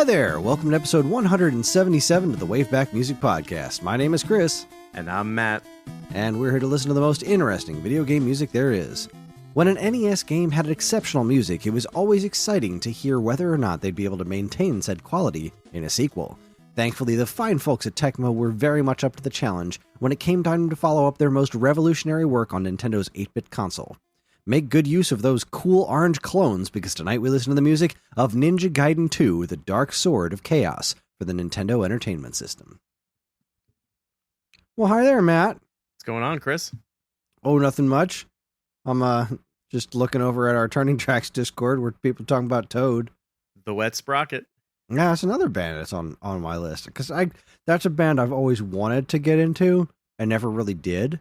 Hi there! Welcome to episode 177 of the WaveBack Music Podcast. My name is Kris. And I'm Matt. And we're here to listen to the most interesting video game music there is. When an NES game had exceptional music, it was always exciting to hear whether or not they'd be able to maintain said quality in a sequel. Thankfully, the fine folks at Tecmo were very much up to the challenge when it came time to follow up their most revolutionary work on Nintendo's 8-bit console. Make good use of those cool orange clones, because tonight we listen to the music of Ninja Gaiden II, the Dark Sword of Chaos, for the Nintendo Entertainment System. Well, hi there, Matt. What's going on, Kris? Oh, nothing much. I'm just looking over at our Turning Tracks Discord where people talking about Toad. The Wet Sprocket. Yeah, it's another band that's on my list, because that's a band I've always wanted to get into and never really did.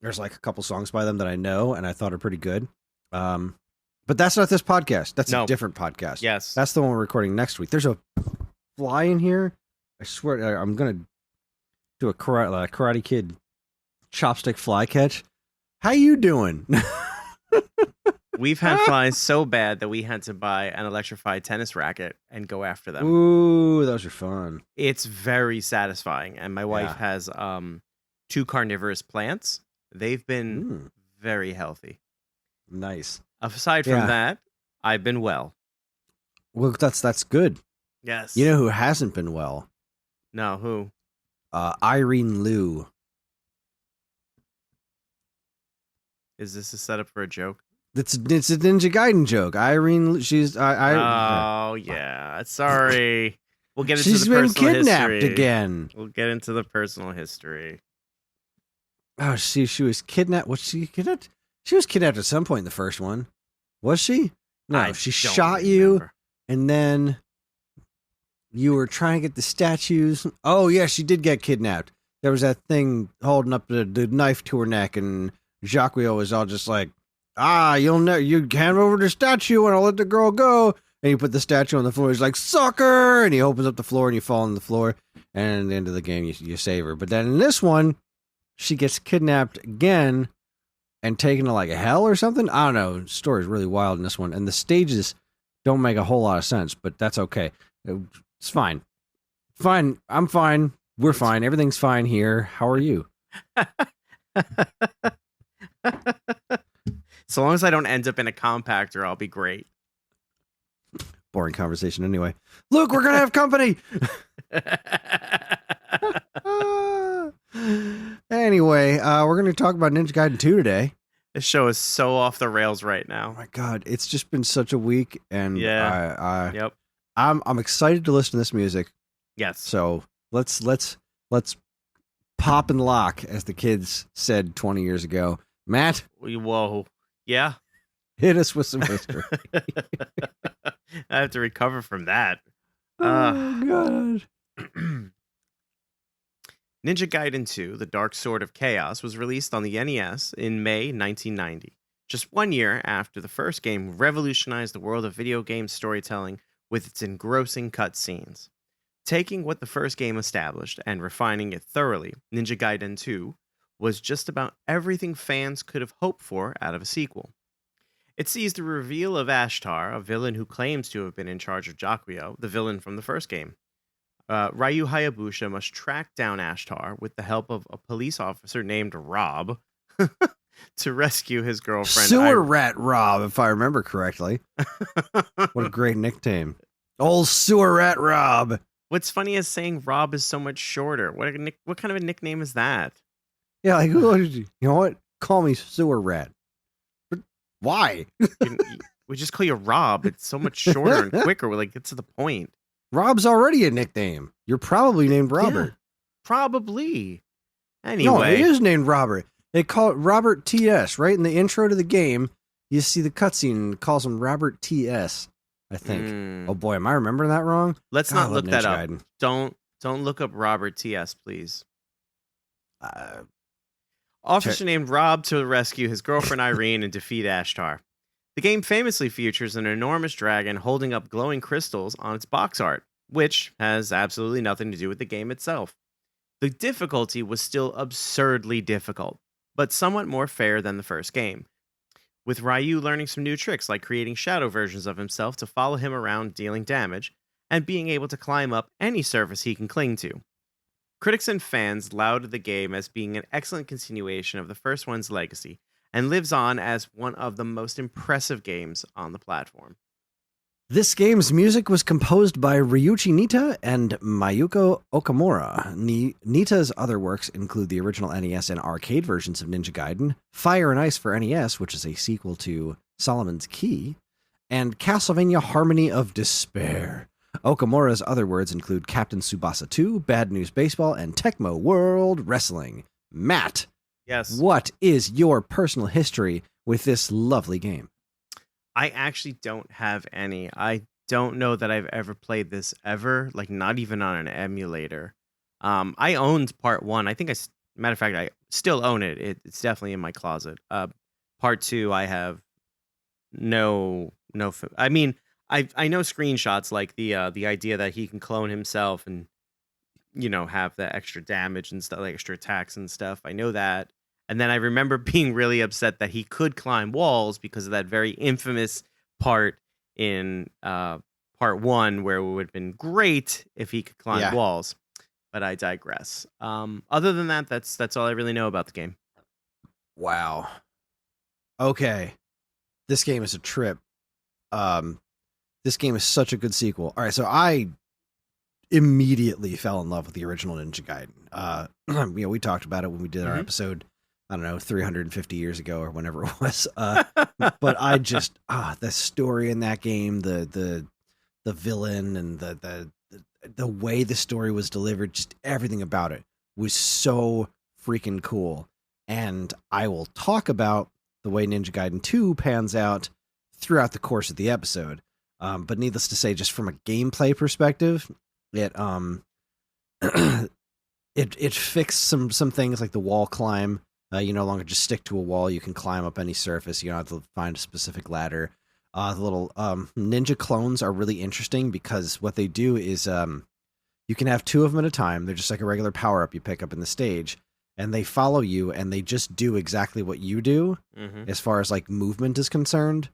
There's like a couple songs by them that I know and I thought are pretty good. But that's not this podcast. That's a different podcast. Yes. That's the one we're recording next week. There's a fly in here. I swear I'm going to do a Karate Kid chopstick fly catch. How you doing? We've had flies so bad that we had to buy an electrified tennis racket and go after them. Ooh, those are fun. It's very satisfying. And my wife has 2 carnivorous plants. They've been very healthy. Nice. Aside from that, I've been well. Well, that's good. Yes. You know who hasn't been well? No, who? Irene Liu. Is this a setup for a joke? It's a Ninja Gaiden joke. Irene, she's oh yeah. Sorry. We'll get into she's the been personal kidnapped history. again. We'll get into the personal history. Oh, she was kidnapped. Was she kidnapped? She was kidnapped at some point in the first one. Was she? No, she shot you, and then you were trying to get the statues. Oh yeah, she did get kidnapped. There was that thing holding up the knife to her neck, and Jacques was all just like, you hand over the statue and I'll let the girl go. And you put the statue on the floor. He's like, sucker! And he opens up the floor and you fall on the floor. And at the end of the game, you save her. But then in this one, she gets kidnapped again and taken to like hell or something. I don't know. The story's really wild in this one. And the stages don't make a whole lot of sense, but that's okay. It's fine. Fine. I'm fine. We're fine. Everything's fine here. How are you? So long as I don't end up in a compactor, I'll be great. Boring conversation anyway. Luke, we're going to have company. Anyway, we're going to talk about Ninja Gaiden 2 today. This show is so off the rails right now. Oh my God, it's just been such a week, and I'm excited to listen to this music. Yes. So let's pop and lock, as the kids said 20 years ago. Matt, whoa, yeah, hit us with some history. I have to recover from that. Oh God. Ninja Gaiden II, the Dark Sword of Chaos, was released on the NES in May 1990, just 1 year after the first game revolutionized the world of video game storytelling with its engrossing cutscenes. Taking what the first game established and refining it thoroughly, Ninja Gaiden II was just about everything fans could have hoped for out of a sequel. It sees the reveal of Ashtar, a villain who claims to have been in charge of Jaquio, the villain from the first game. Ryu Hayabusa must track down Ashtar with the help of a police officer named Rob to rescue his girlfriend. Sewer Rat Rob, if I remember correctly. What a great nickname. Old Sewer Rat Rob. What's funny is saying Rob is so much shorter. What kind of a nickname is that? Yeah, like, you know what? Call me Sewer Rat. But why? We just call you Rob. It's so much shorter and quicker. We're like, get to the point. Rob's already a nickname. You're probably named Robert. Yeah, probably. Anyway. No, it is named Robert. They call it Robert T.S. Right in the intro to the game, you see the cutscene and it calls him Robert T.S., I think. Oh boy, am I remembering that wrong? Let's not look that up. Don't look up Robert T.S., please. Officer named Rob to rescue his girlfriend Irene and defeat Ashtar. The game famously features an enormous dragon holding up glowing crystals on its box art, which has absolutely nothing to do with the game itself. The difficulty was still absurdly difficult, but somewhat more fair than the first game, with Ryu learning some new tricks like creating shadow versions of himself to follow him around dealing damage, and being able to climb up any surface he can cling to. Critics and fans lauded the game as being an excellent continuation of the first one's legacy and lives on as one of the most impressive games on the platform. This game's music was composed by Ryuichi Nitta and Mayuko Okamura. Nitta's other works include the original NES and arcade versions of Ninja Gaiden, Fire and Ice for NES, which is a sequel to Solomon's Key, and Castlevania Harmony of Despair. Okamura's other works include Captain Tsubasa 2, Bad News Baseball, and Tecmo World Wrestling. Matt, yes, what is your personal history with this lovely game? I actually don't have any. I don't know that I've ever played this ever, like not even on an emulator. I owned part 1. I think matter of fact, I still own it. It's definitely in my closet. Part 2, I have no. I mean, I know screenshots, like the idea that he can clone himself and have the extra damage and stuff, like extra attacks and stuff. I know that. And then I remember being really upset that he could climb walls because of that very infamous part in part 1 where it would have been great if he could climb walls. But I digress. Other than that, that's all I really know about the game. Wow. Okay. This game is a trip. This game is such a good sequel. All right, so I immediately fell in love with the original Ninja Gaiden. We talked about it when we did our episode, I don't know, 350 years ago or whenever it was. But I just the story in that game, the villain and the way the story was delivered, just everything about it was so freaking cool. And I will talk about the way Ninja Gaiden 2 pans out throughout the course of the episode. But needless to say, just from a gameplay perspective, it fixed some things like the wall climb. You no longer just stick to a wall. You can climb up any surface. You don't have to find a specific ladder. The little ninja clones are really interesting because what they do is you can have 2 of them at a time. They're just like a regular power-up you pick up in the stage. And they follow you, and they just do exactly what you do as far as like movement is concerned.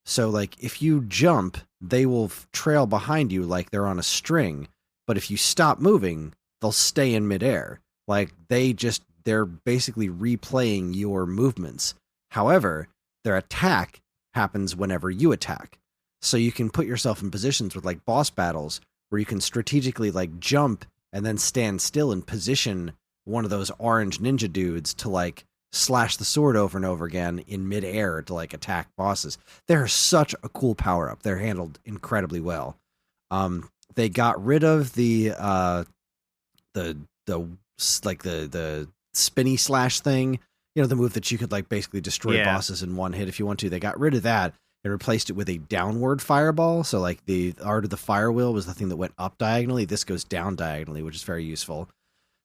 So like if you jump, they will trail behind you like they're on a string. But if you stop moving, they'll stay in midair. Like they're basically replaying your movements. However, their attack happens whenever you attack. So you can put yourself in positions with like boss battles where you can strategically like jump and then stand still and position one of those orange ninja dudes to like slash the sword over and over again in midair to like attack bosses. They're such a cool power up. They're handled incredibly well. They got rid of the spinny slash thing, the move that you could like basically destroy bosses in one hit if you want to. They got rid of that and replaced it with a downward fireball. So like the art of the fire wheel was the thing that went up diagonally. This goes down diagonally, which is very useful.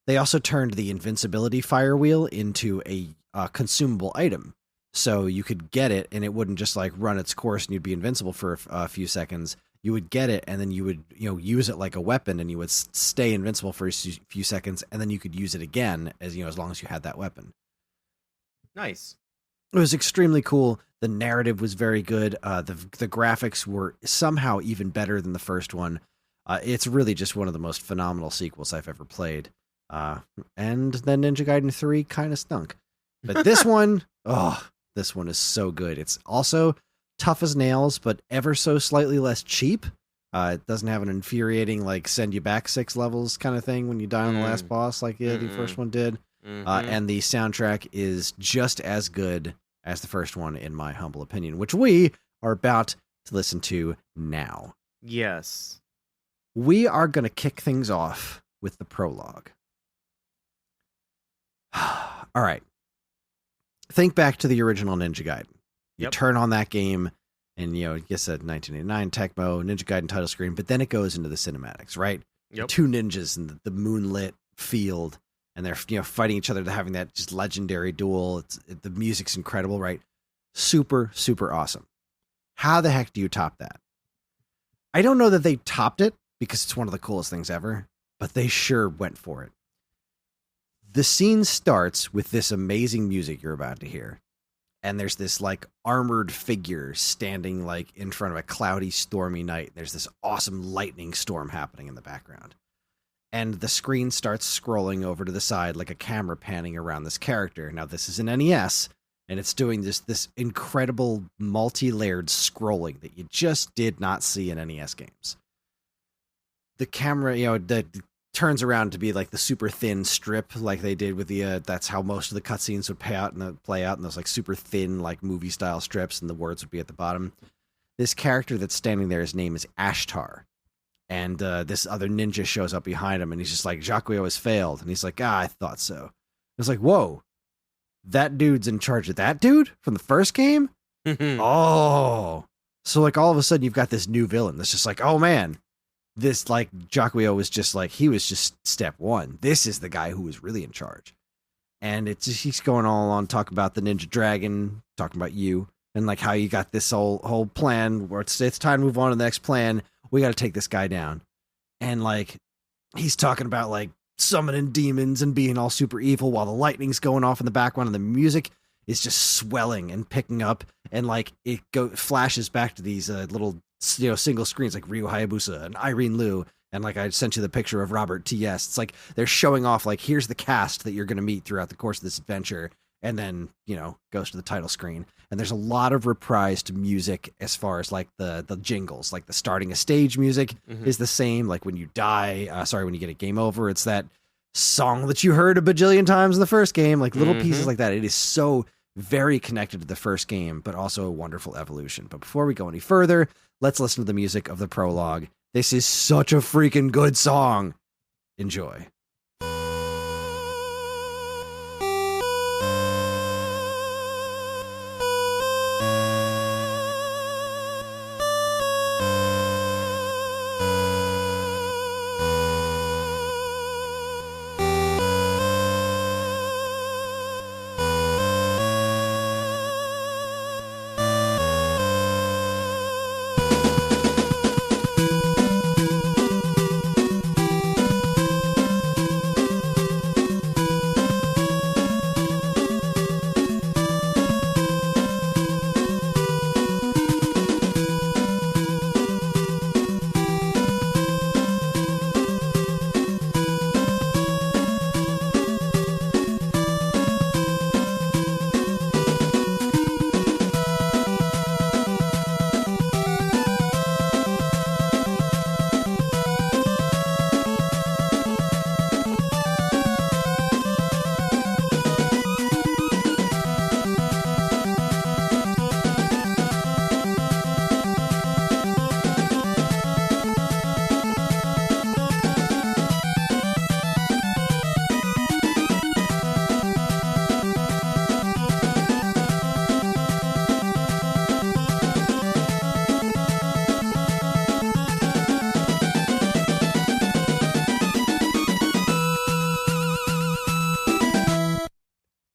They also turned the invincibility fire wheel into a consumable item. So you could get it and it wouldn't just like run its course and you'd be invincible for a few seconds. You would get it and then you would use it like a weapon and you would stay invincible for a few seconds and then you could use it again as long as you had that weapon. Nice. It was extremely cool. The narrative was very good. The graphics were somehow even better than the first one. It's really just one of the most phenomenal sequels I've ever played. And then Ninja Gaiden 3 kind of stunk. But this one, this one is so good. It's also tough as nails, but ever so slightly less cheap. It doesn't have an infuriating, like, send you back 6 levels kind of thing when you die on the last boss like the first one did. And the soundtrack is just as good as the first one, in my humble opinion, which we are about to listen to now. Yes. We are going to kick things off with the prologue. All right. Think back to the original Ninja Gaiden. You turn on that game and, like I said, 1989, Tecmo, Ninja Gaiden title screen, but then it goes into the cinematics, right? Yep. 2 ninjas in the moonlit field, and they're, fighting each other to having that just legendary duel. The music's incredible, right? Super, super awesome. How the heck do you top that? I don't know that they topped it because it's one of the coolest things ever, but they sure went for it. The scene starts with this amazing music you're about to hear. and there's this like armored figure standing like in front of a cloudy, stormy night. There's this awesome lightning storm happening in the background. And the screen starts scrolling over to the side like a camera panning around this character. Now, this is an NES, and it's doing this incredible multi-layered scrolling that you just did not see in NES games. The camera, that turns around to be like the super thin strip like they did with the that's how most of the cutscenes would play out in those like super thin like movie style strips, and the words would be at the bottom. This character that's standing there, his name is Ashtar, and this other ninja shows up behind him, and he's just like, Jaquio has failed, and he's like, I thought so. It's like, whoa, that dude's in charge of that dude from the first game. Oh, so like all of a sudden you've got this new villain that's just like, oh man, this like Jaquio was just like, he was just step one. This is the guy who was really in charge. And it's just, he's going all on talking about the Ninja Dragon, talking about you, and like how you got this whole plan where it's time to move on to the next plan. We got to take this guy down. And like, he's talking about like summoning demons and being all super evil while the lightning's going off in the background, and the music is just swelling and picking up, and like it flashes back to these little single screens like Ryu Hayabusa and Irene Liu, and like I sent you the picture of Robert T.S. It's like they're showing off like, here's the cast that you're going to meet throughout the course of this adventure, and then goes to the title screen. And there's a lot of reprised music as far as like the jingles, like the starting a stage music is the same. Like when you die, when you get a game over, it's that song that you heard a bajillion times in the first game, like little pieces like that. It is so very connected to the first game, but also a wonderful evolution. But before we go any further, let's listen to the music of the prologue. This is such a freaking good song. Enjoy.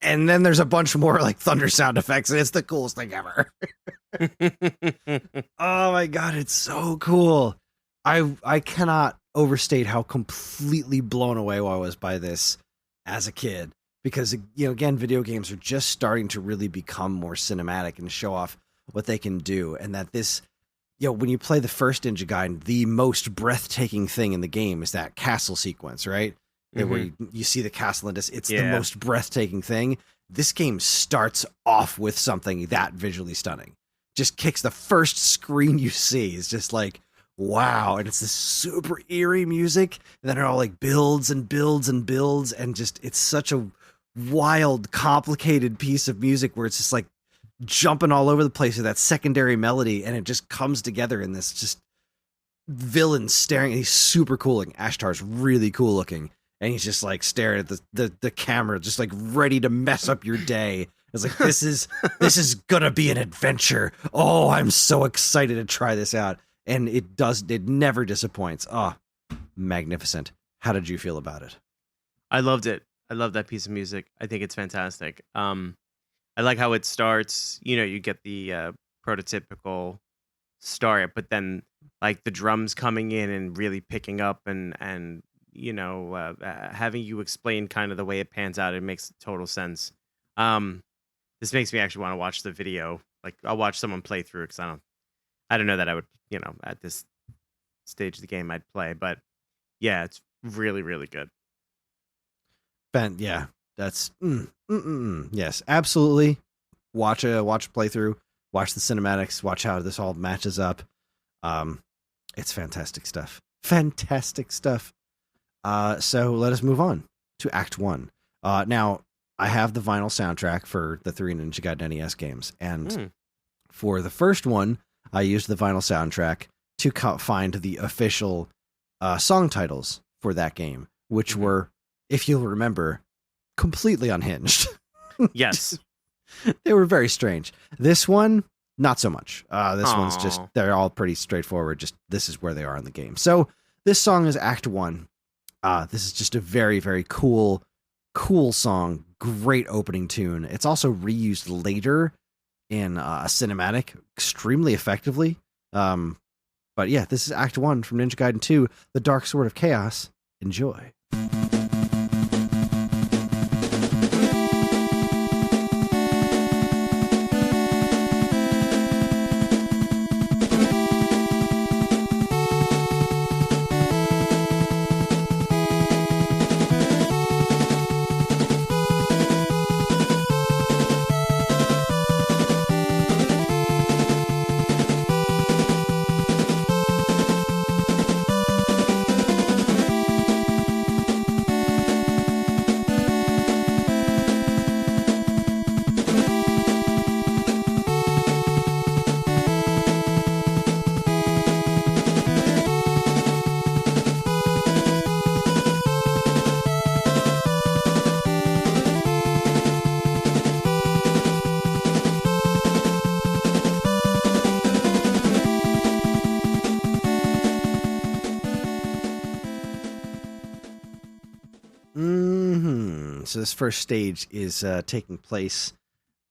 And then there's a bunch more like thunder sound effects, and it's the coolest thing ever. Oh my god, it's so cool. I cannot overstate how completely blown away I was by this as a kid, because again, video games are just starting to really become more cinematic and show off what they can do, and that this when you play the first Ninja Gaiden, the most breathtaking thing in the game is that castle sequence, right? Where you see the castle, and it's the most breathtaking thing. This game starts off with something that visually stunning. Just kicks the first screen you see. It's just like, wow. And it's this super eerie music. And then it all like builds and builds and builds. And just, it's such a wild, complicated piece of music where it's just like jumping all over the place with that secondary melody. And it just comes together in this just villain staring. And he's super cool looking. Ashtar's really cool looking. And he's just like staring at the camera, just like ready to mess up your day. It's like, this is gonna be an adventure. Oh, I'm so excited to try this out. And it never disappoints. Oh, magnificent. How did you feel about it? I loved it. I love that piece of music. I think it's fantastic. I like how it starts, you get the prototypical start, but then like the drums coming in and really picking up and having you explain kind of the way it pans out, it makes total sense. this makes me actually want to watch the video. Like, I'll watch someone play through because I don't know that I would, at this stage of the game I'd play, but yeah, it's really, really good. Yeah, that's yes, absolutely. Watch a playthrough, watch the cinematics, watch how this all matches up. It's fantastic stuff. Fantastic stuff. So let us move on to Act 1. Now, I have the vinyl soundtrack for the 3 Ninja Gaiden NES games, and for the first one, I used the vinyl soundtrack to find the official song titles for that game, which were, if you'll remember, completely unhinged. Yes. They were very strange. This one, not so much. This one's just, they're all pretty straightforward. Just, this is where they are in the game. So this song is Act 1. This is just a very, very cool song. Great opening tune. It's also reused later in a cinematic extremely effectively. But yeah, this is Act 1 from Ninja Gaiden 2, The Dark Sword of Chaos. Enjoy. So this first stage is taking place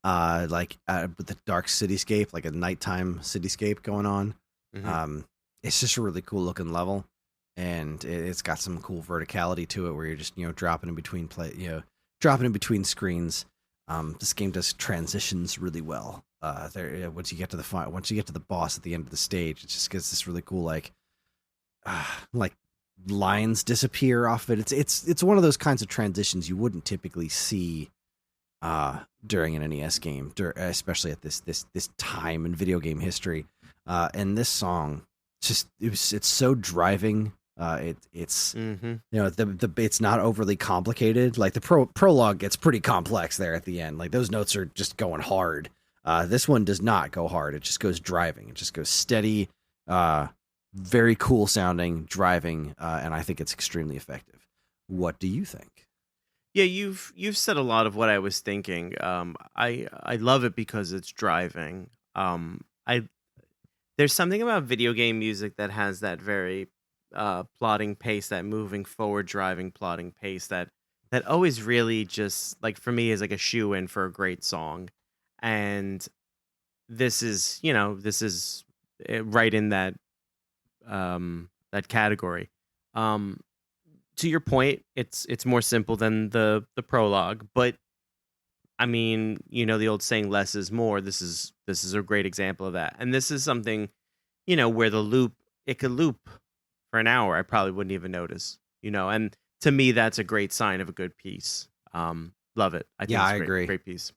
with the dark cityscape, like a nighttime cityscape going on. It's just a really cool looking level, and it's got some cool verticality to it where you're just dropping in between screens. This game does transitions really well. Once you get to the boss at the end of the stage, it just gets this really cool like lines disappear off of it. It's one of those kinds of transitions you wouldn't typically see during an NES game, especially at this time in video game history. And this song, it's so driving. It's it's not overly complicated. Like the prologue gets pretty complex there at the end. Like those notes are just going hard. This one does not go hard. It just goes driving. It just goes steady. Very cool sounding driving, and I think it's extremely effective. What do you think? Yeah, you've said a lot of what I was thinking. I love it because it's driving. There's something about video game music that has that very plodding pace, that moving forward driving plodding pace that always really just, like, for me is like a shoe in for a great song. And this is right in that category. To your point, it's more simple than the prologue, but I mean, the old saying less is more. This is a great example of that. And this is something, where it could loop for an hour. I probably wouldn't even notice, and to me, that's a great sign of a good piece. Love it. I think I agree. Great piece.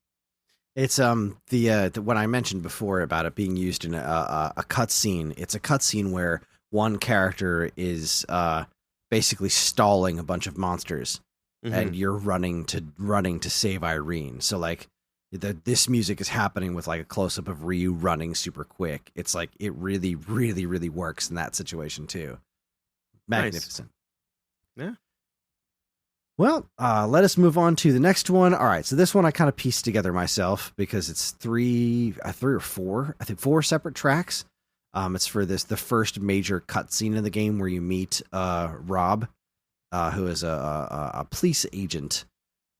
It's the what I mentioned before about it being used in a cutscene. It's a cutscene where one character is basically stalling a bunch of monsters, and you're running to save Irene. So like this music is happening with like a close up of Ryu running super quick. It's like it really, really, really works in that situation too. Magnificent. Nice. Yeah. Well, let us move on to the next one. All right, so this one I kind of pieced together myself because it's three or four, I think 4 separate tracks. It's for the first major cutscene in the game where you meet Rob, who is a police agent,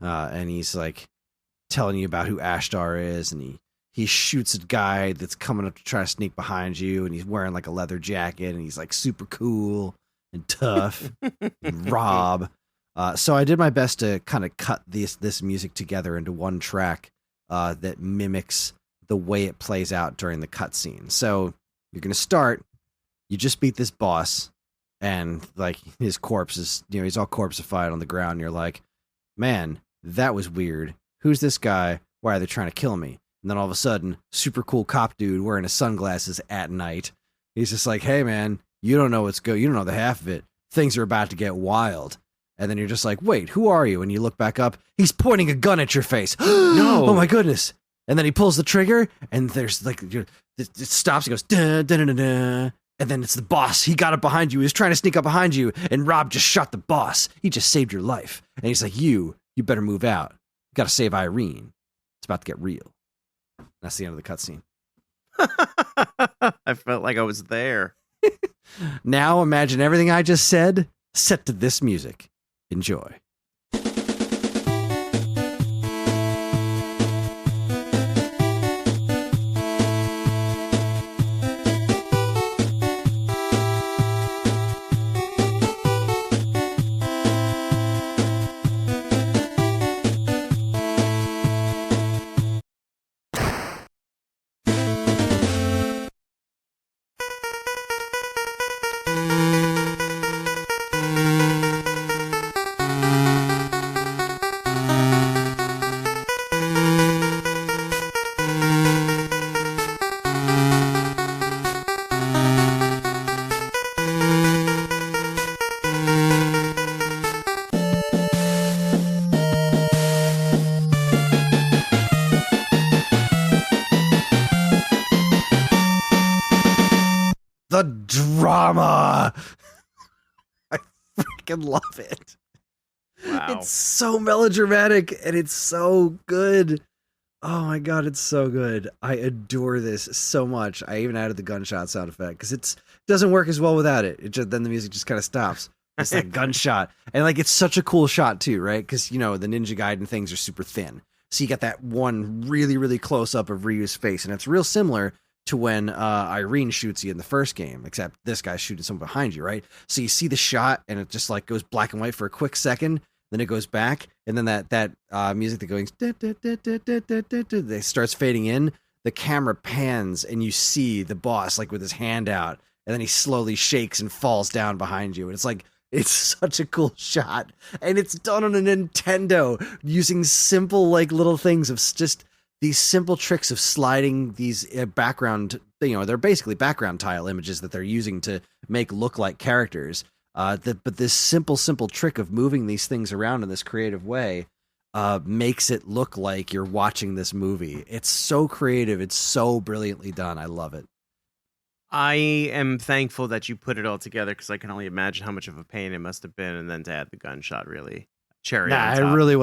and he's like telling you about who Ashtar is, and he shoots a guy that's coming up to try to sneak behind you, and he's wearing like a leather jacket, and he's like super cool and tough. And Rob. So I did my best to kind of cut this music together into one track that mimics the way it plays out during the cutscene. So you're going to start, you just beat this boss, and like his corpse is, he's all corpseified on the ground. And you're like, man, that was weird. Who's this guy? Why are they trying to kill me? And then all of a sudden, super cool cop dude wearing his sunglasses at night. He's just like, hey man, you don't know you don't know the half of it. Things are about to get wild. And then you're just like, wait, who are you? And you look back up, he's pointing a gun at your face. No. Oh my goodness. And then he pulls the trigger, and there's like, it stops, he goes, da, da, da, da, da. And then it's the boss. He got up behind you. He was trying to sneak up behind you, and Rob just shot the boss. He just saved your life. And he's like, you better move out. You got to save Irene. It's about to get real. That's the end of the cutscene. I felt like I was there. Now imagine everything I just said set to this music. Enjoy. The drama. I freaking love it. Wow. It's so melodramatic and it's so good. Oh my God, it's so good. I adore this so much. I even added the gunshot sound effect because it doesn't work as well without it. Then the music just kind of stops. It's that gunshot. And like, it's such a cool shot too, right? Because, the Ninja Gaiden things are super thin. So you got that one really, really close up of Ryu's face. And it's real similar to when Irene shoots you in the first game, except this guy's shooting someone behind you, right? So you see the shot, and it just like goes black and white for a quick second, then it goes back, and then that music that goes, that starts fading in. The camera pans, and you see the boss like with his hand out, and then he slowly shakes and falls down behind you. And it's like, it's such a cool shot, and it's done on a Nintendo using simple like little things of just these simple tricks of sliding these background, they're basically background tile images that they're using to make look like characters. But this simple trick of moving these things around in this creative way makes it look like you're watching this movie. It's so creative. It's so brilliantly done. I love it. I am thankful that you put it all together because I can only imagine how much of a pain it must have been. And then to add the gunshot, really. Cherry on top. It really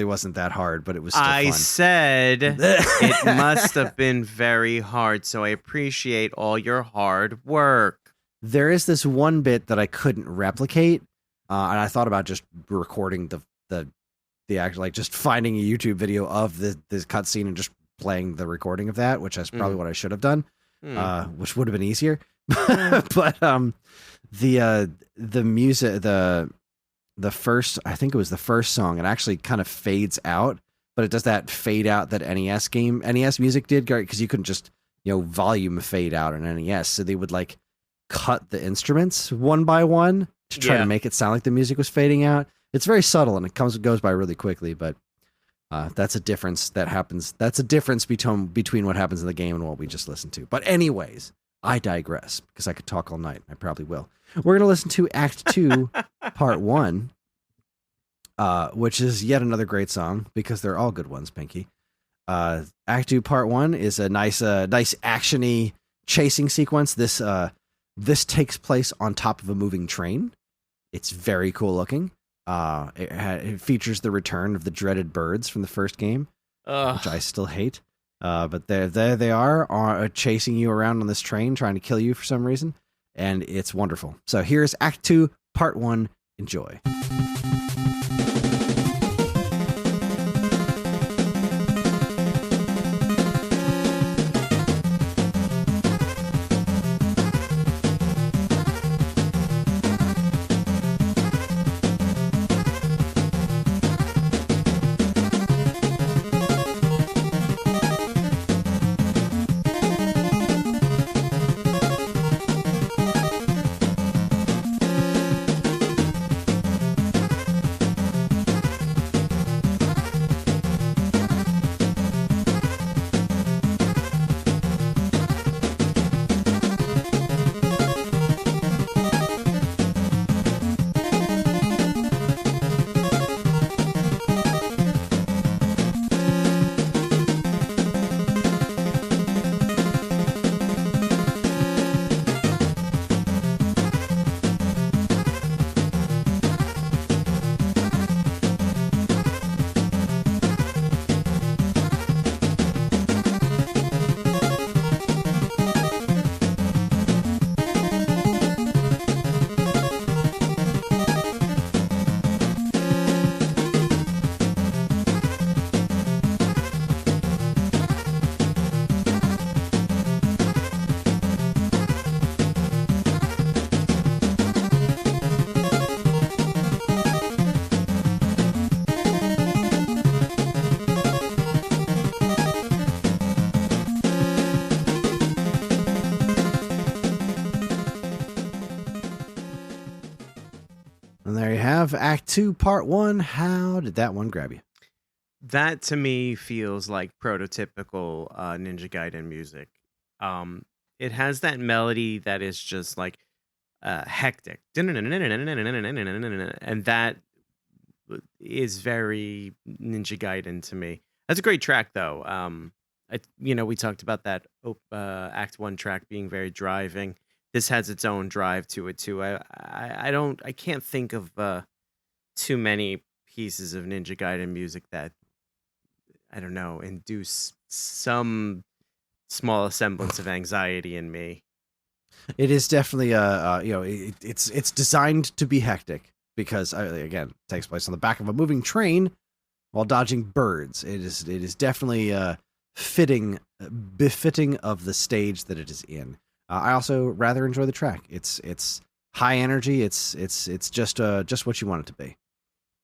wasn't that hard, but it was still I fun. said it must have been very hard, so I appreciate all your hard work. There is this one bit that I couldn't replicate, and I thought about just recording the actual, like just finding a YouTube video of the cutscene and just playing the recording of that, which is probably what I should have done, which would have been easier. But the music, the first, I think it was the first song, it actually kind of fades out, but it does that fade out that NES music did, because you couldn't just, volume fade out on NES. So they would like cut the instruments one by one to try to make it sound like the music was fading out. It's very subtle and it goes by really quickly, but that's a difference that happens. That's a difference between what happens in the game and what we just listened to. But anyways, I digress because I could talk all night. I probably will. We're going to listen to Act 2, Part 1, which is yet another great song because they're all good ones, Pinky. Act 2, Part 1 is a nice action-y chasing sequence. This takes place on top of a moving train. It's very cool looking. It features the return of the dreaded birds from the first game, which I still hate. But there they are chasing you around on this train, trying to kill you for some reason. And it's wonderful. So here's Act 2, Part 1. Enjoy. of Act 2, Part 1. How did that one grab you? That to me feels like prototypical Ninja Gaiden music. It has that melody that is just like hectic, and that is very Ninja Gaiden to me. That's a great track though. We talked about that Act 1 track being very driving. This has its own drive to it too. I can't think of too many pieces of Ninja Gaiden music that, I don't know, induce some small semblance of anxiety in me. It is definitely it's designed to be hectic because again, it takes place on the back of a moving train while dodging birds. It is definitely befitting of the stage that it is in. I also rather enjoy the track. It's high energy. It's just what you want it to be.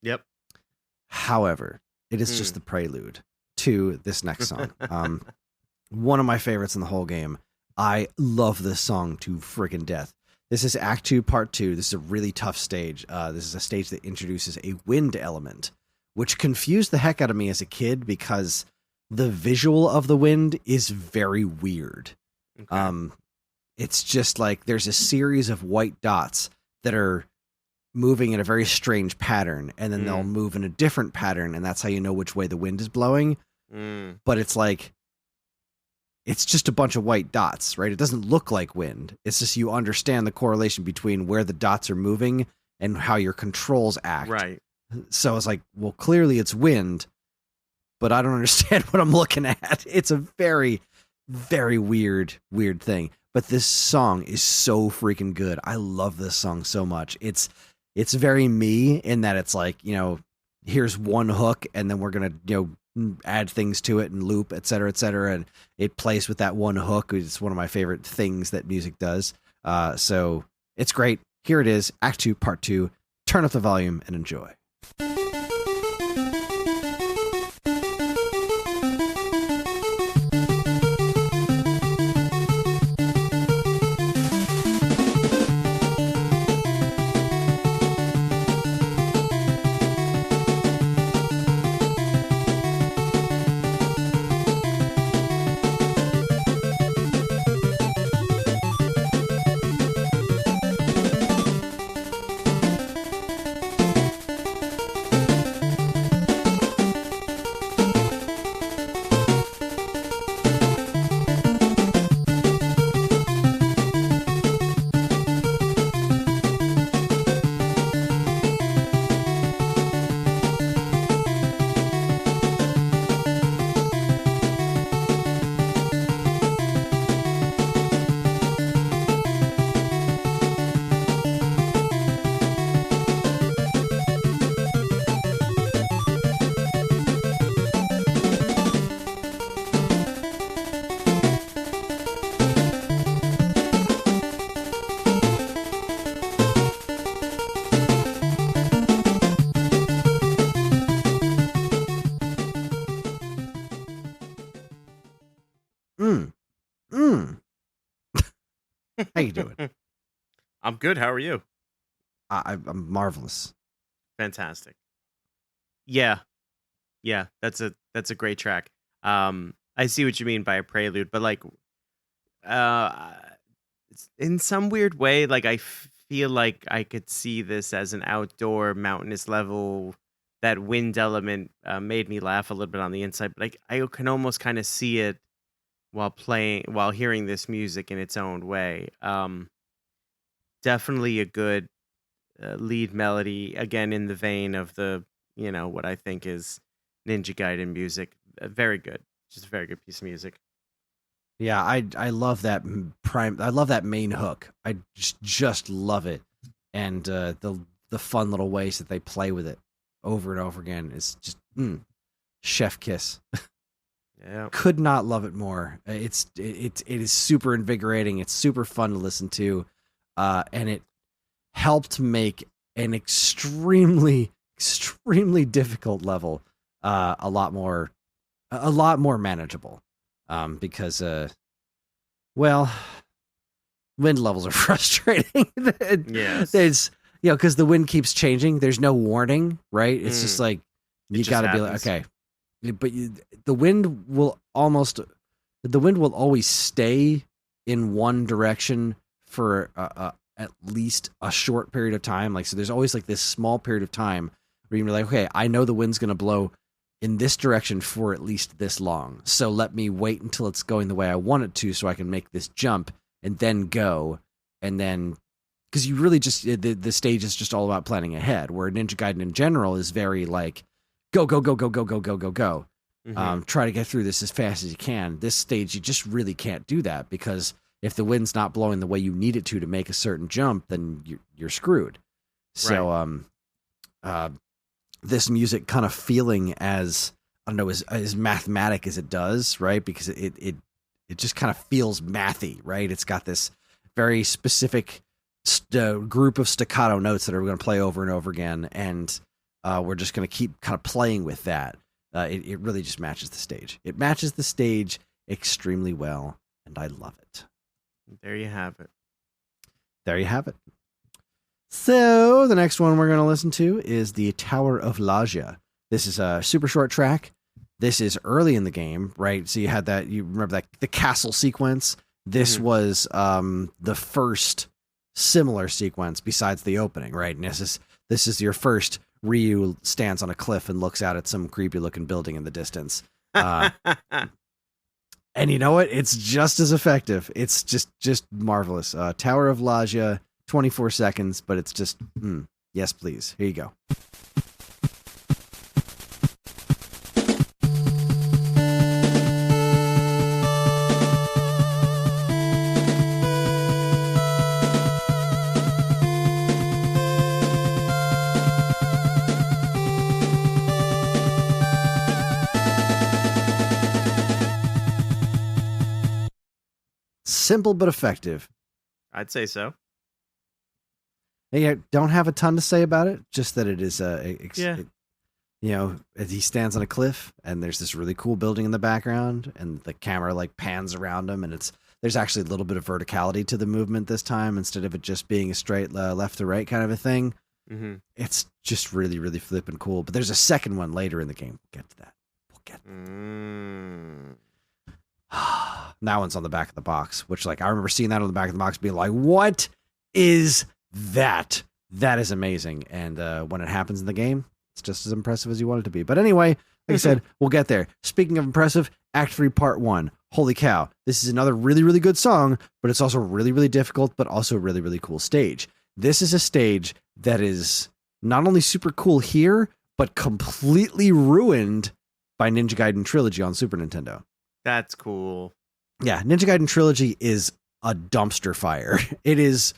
Yep. However, it is just the prelude to this next song. One of my favorites in the whole game. I love this song to friggin' death. This is Act 2, Part 2. This is a really tough stage. This is a stage that introduces a wind element, which confused the heck out of me as a kid because the visual of the wind is very weird. Okay. It's just like there's a series of white dots that are moving in a very strange pattern, and then they'll move in a different pattern, and that's how you know which way the wind is blowing. But it's like, it's just a bunch of white dots, right? It doesn't look like wind. It's just you understand the correlation between where the dots are moving and how your controls act. Right. So it's like, well, clearly it's wind, but I don't understand what I'm looking at. It's a very, very weird thing. But this song is so freaking good. I love this song so much. It's very me in that it's like, here's one hook and then we're going to, add things to it and loop, et cetera, and it plays with that one hook. It's one of my favorite things that music does. So it's great. Here it is, Act 2, Part 2. Turn up the volume and enjoy. How you doing? I'm good. How are you? I'm marvelous. Fantastic. Yeah. That's a great track. I see what you mean by a prelude, but like, in some weird way, like I feel like I could see this as an outdoor mountainous level. That wind element made me laugh a little bit on the inside, but I can almost kind of see it while hearing this music in its own way. Definitely a good lead melody, again in the vein of the what I think is Ninja Gaiden music. Very good, just a very good piece of music. Yeah, I love that I love that main hook. I just love it, and the fun little ways that they play with it over and over again is just chef kiss. Yeah, could not love it more. It is super invigorating. It's super fun to listen to, and it helped make an extremely difficult level a lot more manageable. Because wind levels are frustrating. Yes. because the wind keeps changing. There's no warning, right? It's just like you got to be like, okay. But the wind will always stay in one direction for at least a short period of time. Like, so there's always like this small period of time where you're like, okay, I know the wind's going to blow in this direction for at least this long. So let me wait until it's going the way I want it to so I can make this jump and then go. And then, because you really just, the stage is just all about planning ahead, where Ninja Gaiden in general is very like, go, go, go, go, go, go, go, go, go. Try to get through this as fast as you can. This stage, you just really can't do that, because if the wind's not blowing the way you need it to make a certain jump, then you're screwed. So, this music kind of feeling as, I don't know, as mathematic as it does, right? Because it just kind of feels mathy, right? It's got this very specific group of staccato notes that are going to play over and over again, and we're just going to keep kind of playing with that. It really just matches the stage. It matches the stage extremely well, and I love it. There you have it. There you have it. So the next one we're going to listen to is the Tower of Lajia. This is a super short track. This is early in the game, right? So you had that, you remember that the castle sequence. This was the first similar sequence besides the opening, right? And this is your first Ryu stands on a cliff and looks out at some creepy looking building in the distance. And you know what? It's just as effective. It's just marvelous. Tower of Lajia, 24 seconds, but it's just, yes, please. Here you go. Simple but effective. I'd say so. I don't have a ton to say about it, just that it is he stands on a cliff and there's this really cool building in the background, and the camera like pans around him, and there's actually a little bit of verticality to the movement this time instead of it just being a straight left to right kind of a thing. It's just really, really flippin' cool. But there's a second one later in the game. We'll get to that. That one's on the back of the box, which, like, I remember seeing that on the back of the box being like, what is that? That is amazing. And when it happens in the game, it's just as impressive as you want it to be. But anyway, like I said, we'll get there. Speaking of impressive, Act 3 Part 1. Holy cow. This is another really, really good song, but it's also really, really difficult, but also a really, really cool stage. This is a stage that is not only super cool here, but completely ruined by Ninja Gaiden Trilogy on Super Nintendo. That's cool. Yeah, Ninja Gaiden Trilogy is a dumpster fire. It is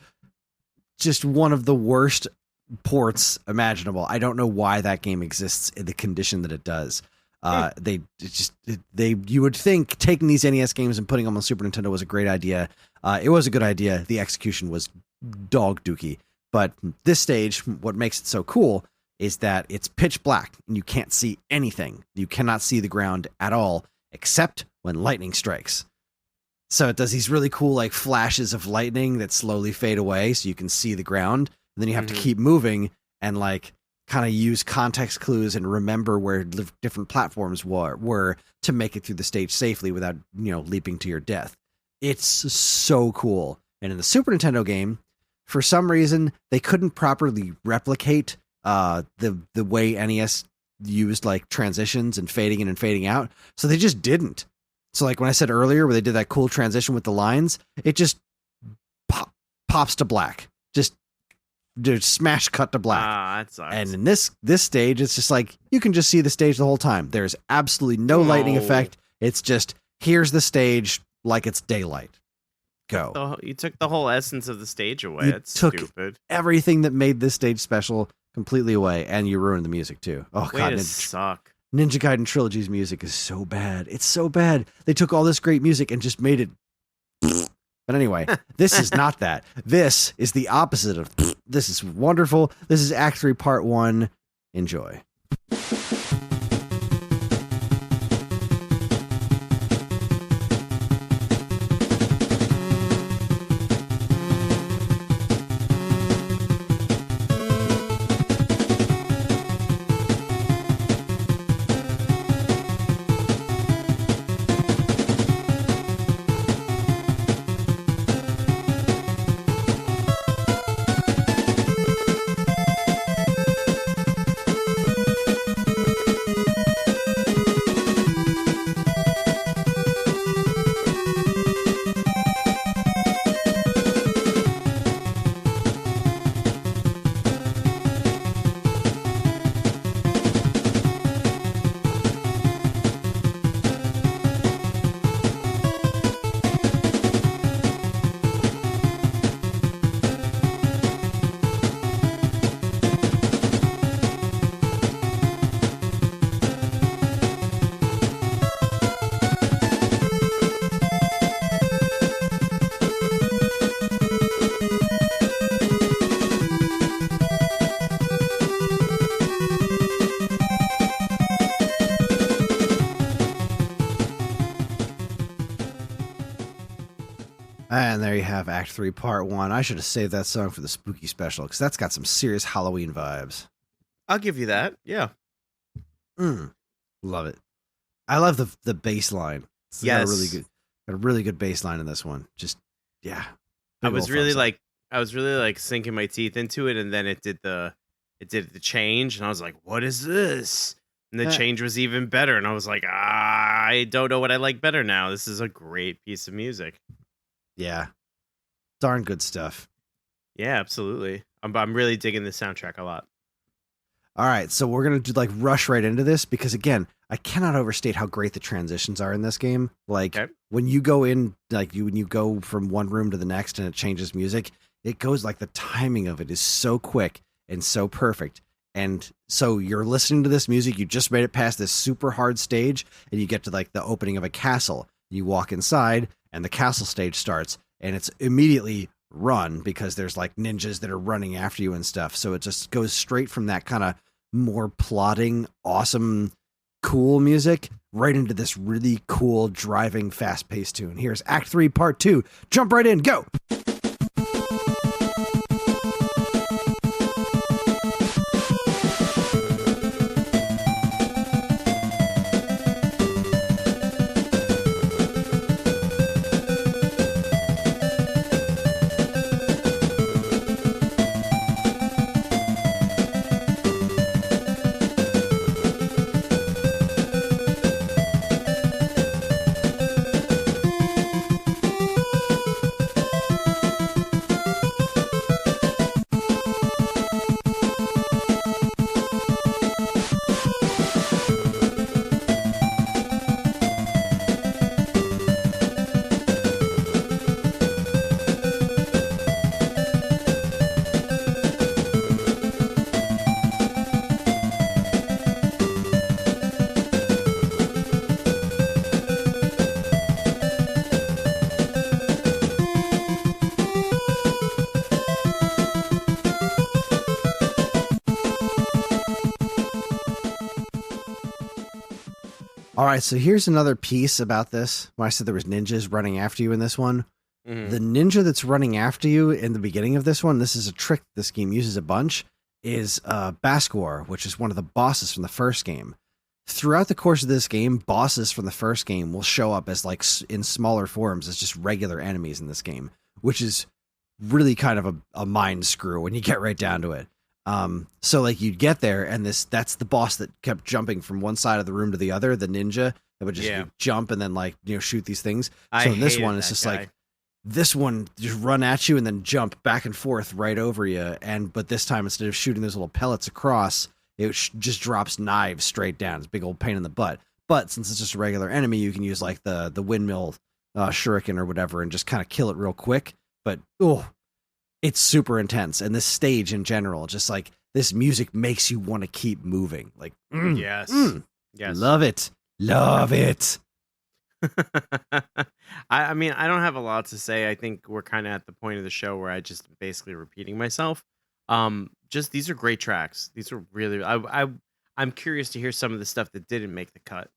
just one of the worst ports imaginable. I don't know why that game exists in the condition that it does. You would think taking these NES games and putting them on Super Nintendo was a great idea. It was a good idea. The execution was dog dookie. But this stage, what makes it so cool is that it's pitch black and you can't see anything. You cannot see the ground at all, except when lightning strikes. So it does these really cool like flashes of lightning that slowly fade away so you can see the ground. And then you have to keep moving and like kind of use context clues and remember where different platforms were to make it through the stage safely without, leaping to your death. It's so cool. And in the Super Nintendo game, for some reason, they couldn't properly replicate the way NES used like transitions and fading in and fading out. So they just didn't. So like when I said earlier where they did that cool transition with the lines, it just pops to black. Just smash cut to black. That sucks. And in this stage, it's just like you can just see the stage the whole time. There's absolutely no lightning effect. It's just here's the stage like it's daylight. Go. You took the whole essence of the stage away. That's stupid. Everything that made this stage special completely away, and you ruined the music too. Oh god, suck. Ninja Gaiden Trilogy's music is so bad. It's so bad. They took all this great music and just made it. But anyway, this is not that. This is the opposite of. This is wonderful. This is Act 3 Part 1. Enjoy. And there you have Act 3, Part 1. I should have saved that song for the spooky special, because that's got some serious Halloween vibes. I'll give you that. Yeah. Love it. I love the bass line. It's yes. got a really good bass line in this one. Just, yeah. I was really like sinking my teeth into it, and then it did the change, and I was like, what is this? And the change was even better, and I was like, I don't know what I like better now. This is a great piece of music. Yeah. Darn good stuff. Yeah, absolutely. I'm really digging the soundtrack a lot. All right, so we're going to rush right into this because, again, I cannot overstate how great the transitions are in this game. Like, when you go in, when you go from one room to the next and it changes music, it goes like the timing of it is so quick and so perfect. And so you're listening to this music, you just made it past this super hard stage, and you get to like the opening of a castle. You walk inside, and the castle stage starts, and it's immediately run because there's like ninjas that are running after you and stuff. So it just goes straight from that kind of more plodding, awesome, cool music right into this really cool, driving, fast-paced tune. Here's Act 3, Part 2. Jump right in. Go! All right, so here's another piece about this. When I said there was ninjas running after you in this one, the ninja that's running after you in the beginning of this one, this is a trick this game uses a bunch, is Basquar, which is one of the bosses from the first game. Throughout the course of this game, bosses from the first game will show up as like in smaller forms as just regular enemies in this game, which is really kind of a mind screw when you get right down to it. So like you'd get there and that's the boss that kept jumping from one side of the room to the other, the ninja that would just jump and then like, shoot these things. So in this one, it's just like this one just run at you and then jump back and forth right over you. But this time, instead of shooting those little pellets across, it just drops knives straight down. It's a big old pain in the butt. But since it's just a regular enemy, you can use like the windmill shuriken or whatever and just kind of kill it real quick. But it's super intense. And this stage in general, just like this music makes you want to keep moving. Like, yes. Love it. Love it. I mean, I don't have a lot to say. I think we're kind of at the point of the show where I just basically repeating myself. Just these are great tracks. These are really, I'm curious to hear some of the stuff that didn't make the cut.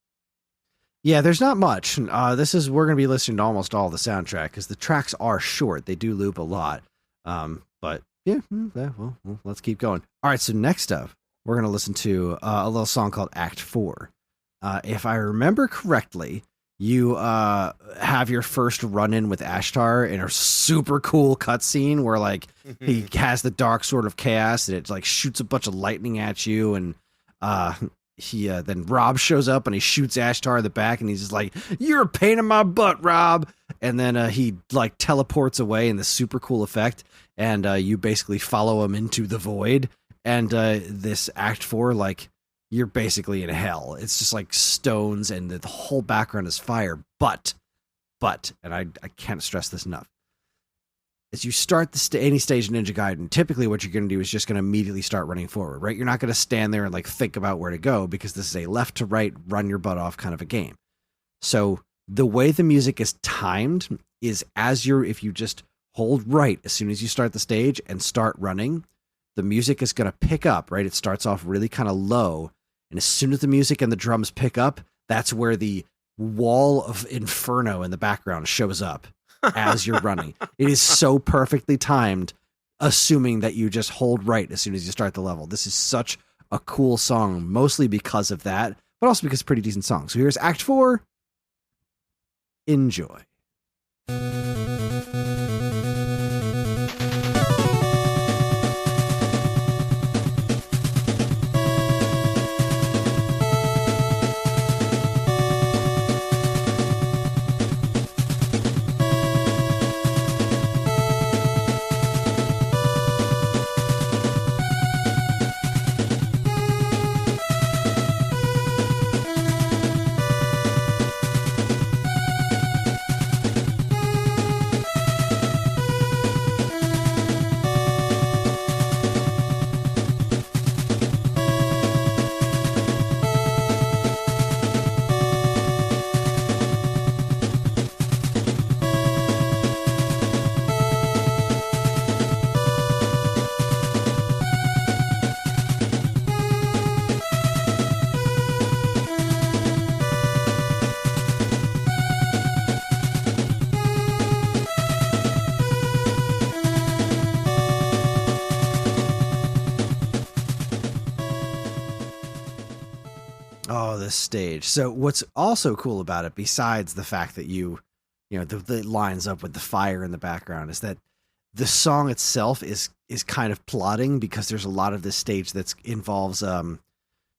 Yeah, there's not much. We're going to be listening to almost all the soundtrack because the tracks are short. They do loop a lot. But yeah, well, let's keep going. All right, so next up, we're going to listen to a little song called Act 4. If I remember correctly, you have your first run-in with Ashtar in a super cool cutscene where like he has the dark sword of chaos and it like shoots a bunch of lightning at you, and then Rob shows up and he shoots Ashtar in the back and he's just like, "You're a pain in my butt, Rob." And then he like teleports away in this super cool effect, and you basically follow him into the void. And this Act 4, like, you're basically in hell. It's just like stones and the whole background is fire. But, and I can't stress this enough, as you start any stage in Ninja Gaiden, typically what you're going to do is just going to immediately start running forward, right? You're not going to stand there and like think about where to go because this is a left to right, run your butt off kind of a game. So the way the music is timed is if you just hold right as soon as you start the stage and start running, the music is going to pick up, right? It starts off really kind of low. And as soon as the music and the drums pick up, that's where the wall of Inferno in the background shows up. as you're running. It is so perfectly timed, assuming that you just hold right as soon as you start the level. This is such a cool song, mostly because of that, but also because it's a pretty decent song. So here's Act 4. Enjoy. Oh, this stage. So what's also cool about it, besides the fact that you know, the lines up with the fire in the background, is that the song itself is kind of plotting, because there's a lot of this stage that involves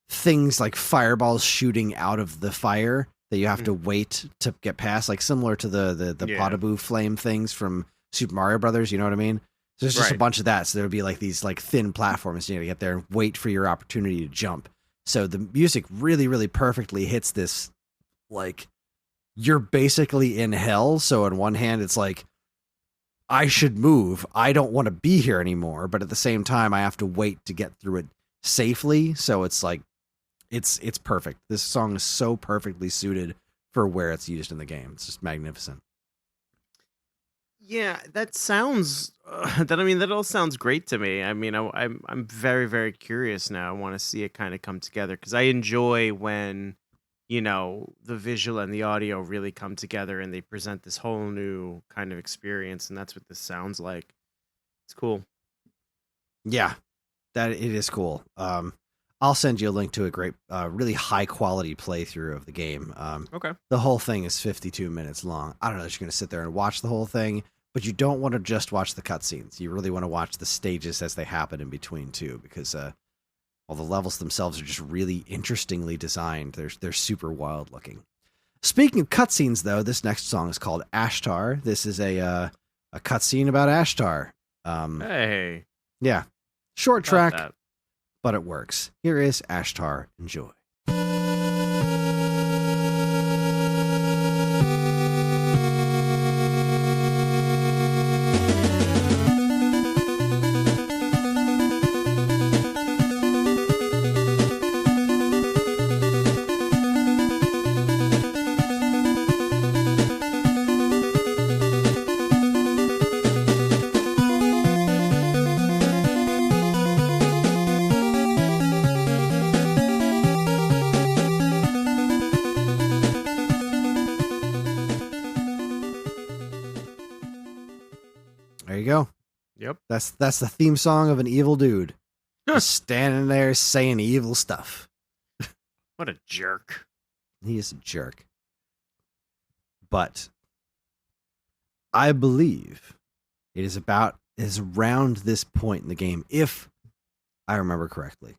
things like fireballs shooting out of the fire that you have to wait to get past, like similar to the Potaboo flame things from Super Mario Brothers. You know what I mean? So there's just a bunch of that. So there would be like these like thin platforms. You know, to get there and wait for your opportunity to jump. So the music really, really perfectly hits this, like, you're basically in hell. So on one hand, it's like, I should move. I don't want to be here anymore. But at the same time, I have to wait to get through it safely. So it's like, it's perfect. This song is so perfectly suited for where it's used in the game. It's just magnificent. Yeah, that sounds. That all sounds great to me. I mean, I'm very, very curious now. I want to see it kind of come together, because I enjoy when, you know, the visual and the audio really come together and they present this whole new kind of experience, and that's what this sounds like. It's cool. Yeah, that it is cool. I'll send you a link to a great, really high quality playthrough of the game. Okay. The whole thing is 52 minutes long. I don't know if you're going to sit there and watch the whole thing, but you don't want to just watch the cutscenes. You really want to watch the stages as they happen in between too, because all the levels themselves are just really interestingly designed. They're super wild looking. Speaking of cutscenes, though, this next song is called Ashtar. This is a cutscene about Ashtar. Hey. Yeah, short track, but it works. Here is Ashtar. Enjoy. There you go. Yep. That's the theme song of an evil dude. Just standing there saying evil stuff. What a jerk. He is a jerk. But I believe it is around this point in the game, if I remember correctly,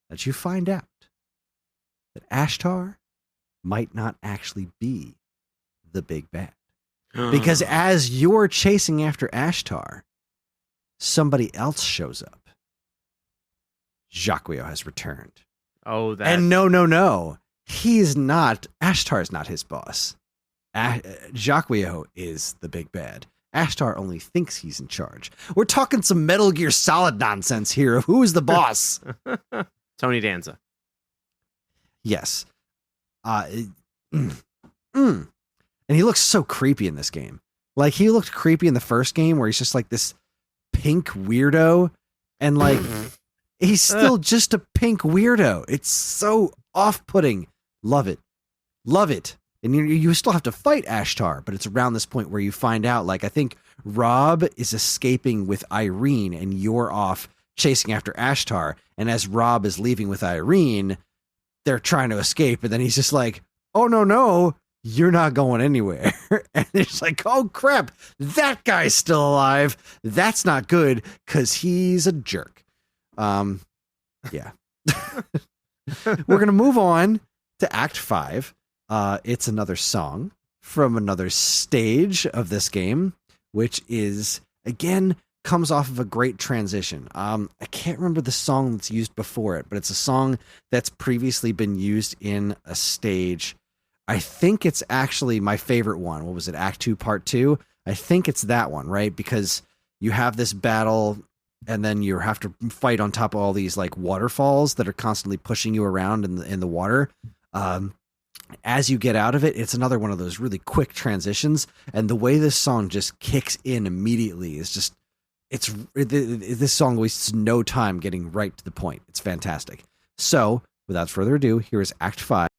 that you find out that Ashtar might not actually be the big bad. Because as you're chasing after Ashtar, somebody else shows up. Jacquio has returned. Oh, that. And no. He's not. Ashtar is not his boss. Jacquio is the big bad. Ashtar only thinks he's in charge. We're talking some Metal Gear Solid nonsense here of who is the boss. Tony Danza. Yes. And he looks so creepy in this game. Like, he looked creepy in the first game where he's just like this pink weirdo. And like, he's still just a pink weirdo. It's so off-putting. Love it. Love it. And you still have to fight Ashtar, but it's around this point where you find out, like, I think Rob is escaping with Irene and you're off chasing after Ashtar. And as Rob is leaving with Irene, they're trying to escape. And then he's just like, oh, no, you're not going anywhere. And it's like, oh, crap, that guy's still alive. That's not good because he's a jerk. Yeah. We're going to move on to Act 5. It's another song from another stage of this game, which is, again, comes off of a great transition. I can't remember the song that's used before it, but it's a song that's previously been used in a stage. I think it's actually my favorite one. What was it? Act 2, Part 2? I think it's that one, right? Because you have this battle and then you have to fight on top of all these like waterfalls that are constantly pushing you around in the water. As you get out of it, it's another one of those really quick transitions. And the way this song just kicks in immediately is just, this song wastes no time getting right to the point. It's fantastic. So without further ado, here is Act 5.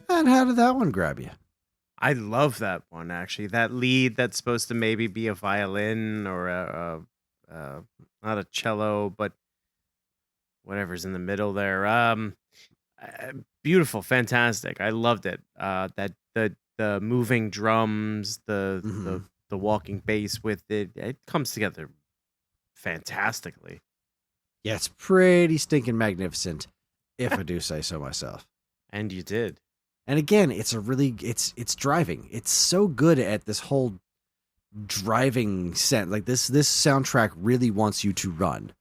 And how did that one grab you? I love that one, actually. That lead that's supposed to maybe be a violin or not a cello, but whatever's in the middle there. Beautiful, fantastic. I loved it. That the moving drums, the walking bass with it, it comes together fantastically. Yeah, it's pretty stinking magnificent, if I do say so myself. And you did. And again, it's it's driving. It's so good at this whole driving sense. Like this soundtrack really wants you to run.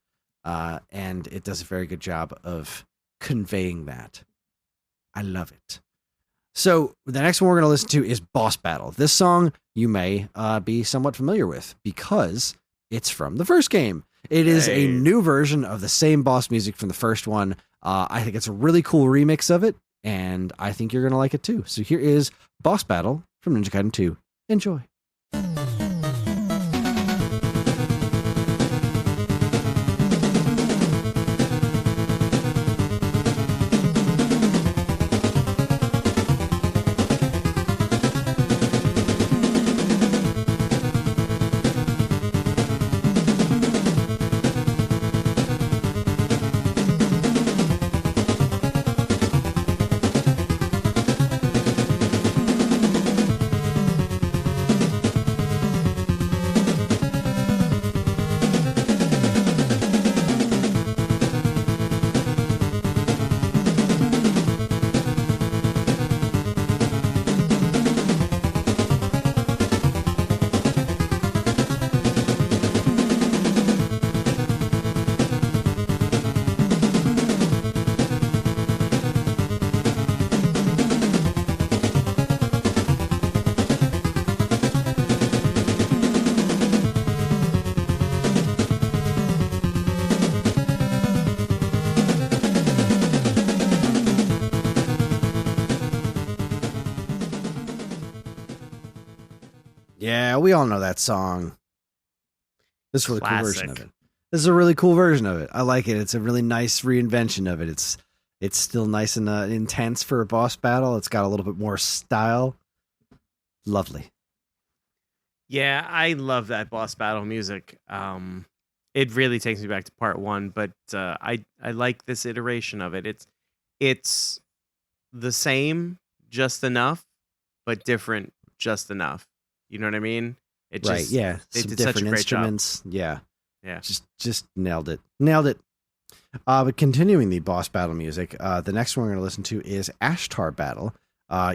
And it does a very good job of conveying that. I love it. So the next one we're going to listen to is Boss Battle. This song you may be somewhat familiar with because it's from the first game. It is a new version of the same boss music from the first one. I think it's a really cool remix of it, and I think you're going to like it too. So here is Boss Battle from Ninja Gaiden 2. Enjoy. Yeah, we all know that song. This is a really cool version of it. This is a really cool version of it. I like it. It's a really nice reinvention of it. It's still nice and intense for a boss battle. It's got a little bit more style. Lovely. Yeah, I love that boss battle music. It really takes me back to part 1, but I like this iteration of it. It's the same, just enough, but different, just enough. You know what I mean? Right. Yeah. Some different instruments. Yeah. Yeah. Just nailed it. Nailed it. But continuing the boss battle music, the next one we're going to listen to is Ashtar Battle.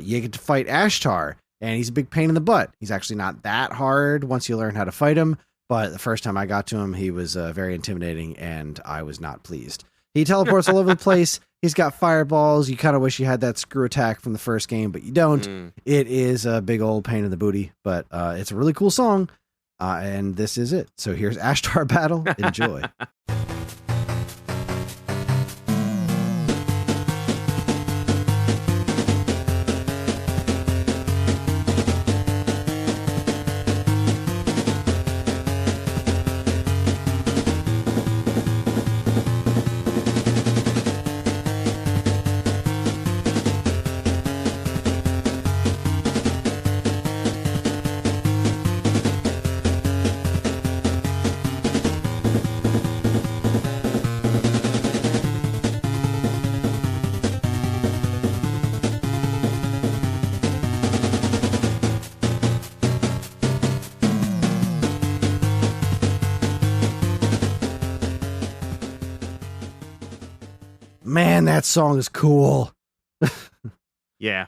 You get to fight Ashtar, and he's a big pain in the butt. He's actually not that hard once you learn how to fight him, but the first time I got to him, he was very intimidating, and I was not pleased. He teleports all over the place. He's got fireballs. You kind of wish you had that screw attack from the first game, but you don't. It is a big old pain in the booty, but it's a really cool song, and this is it. So here's Ashtar Battle. Enjoy. Man, that song is cool. Yeah.